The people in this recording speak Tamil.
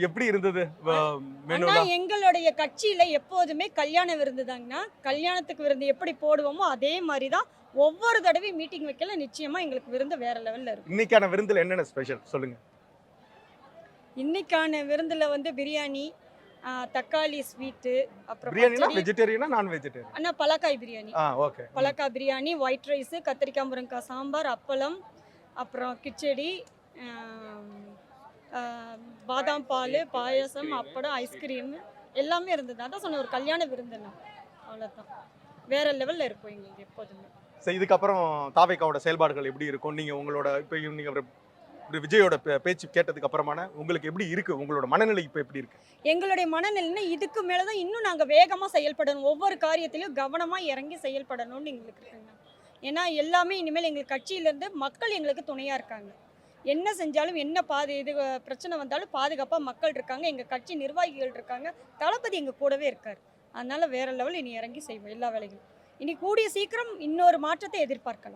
எப்படி இருந்தது ஆனா மெனுலாம்? எங்களுடைய கட்சியில எப்போதுமே கல்யாண விருந்து தாங்கண்ணா. கல்யாணத்துக்கு விருந்து எப்படி போடுவோமோ அதே மாதிரி தான் ஒவ்வொரு தடவையும் மீட்டிங் வைக்கல நிச்சயமா எங்களுக்கு விருந்து வேற லெவல்ல இருக்கும். இன்னைக்கான விருந்துல என்னென்ன ஸ்பெஷல் சொல்லுங்க. இன்னைக்கான விருந்துல வந்து பிரியாணி, தக்காளி ஸ்வீட்டு, அப்புறம் பிரியாணினா பச்சடி. வெஜிடேரியனா நான் வெஜிடேரியன்? அண்ணா பலக்காய் பிரியாணி. ஓகே. பலக்காய் பிரியாணி, ஒயிட் ரைஸு, கத்திரிக்காய் முருங்கக்காய் சாம்பார், அப்பளம், அப்புறம் கிச்சடி, ஆம், ஆ, பாதாம் பால், பாயாசம், அப்பளம், ஐஸ்கிரீம் எல்லாமே இருந்தது. அதான் சொன்னேன் ஒரு கல்யாண விருந்துண்ணா. அவ்வளோதான். வேற லெவல்ல இருக்கும் எங்களுக்கு எப்போதுமே. சரி, இதுக்கப்புறம் தாவேக்காவோட செயல்பாடுகள் எப்படி இருக்கும்? நீங்க உங்களோட இப்ப நீங்க விஜயோட பேச்சு கேட்டதுக்கு அப்புறமான உங்களுக்கு எப்படி இருக்கு? உங்களோட மனநிலை இப்ப எப்படி இருக்கு? எங்களுடைய மனநிலைன்னா இதுக்கு மேல தான் இன்னும் நாங்க வேகமா செயல்படணும். ஒவ்வொரு காரியத்திலயும் கவனமா இறங்கி செயல்படணும்னு எங்களுக்கு இருக்குங்க. ஏன்னா எல்லாமே இனிமேல் எங்களுக்கு கட்சியிலேருந்து மக்கள் எங்களுக்கு துணையா இருக்காங்க. என்ன செஞ்சாலும் என்ன பிரச்சனை வந்தாலும் பாதுகாப்பா மக்கள் இருக்காங்க. எங்க கட்சி நிர்வாகிகள் இருக்காங்க. தளபதி எங்க கூடவே இருக்காரு. அதனால வேற லெவல் இனி இறங்கி செய்வோம் எல்லா வேலைகளும். இனி கூடிய சீக்கிரம் இன்னொரு மாற்றத்தை எதிர்பார்க்கலாம்.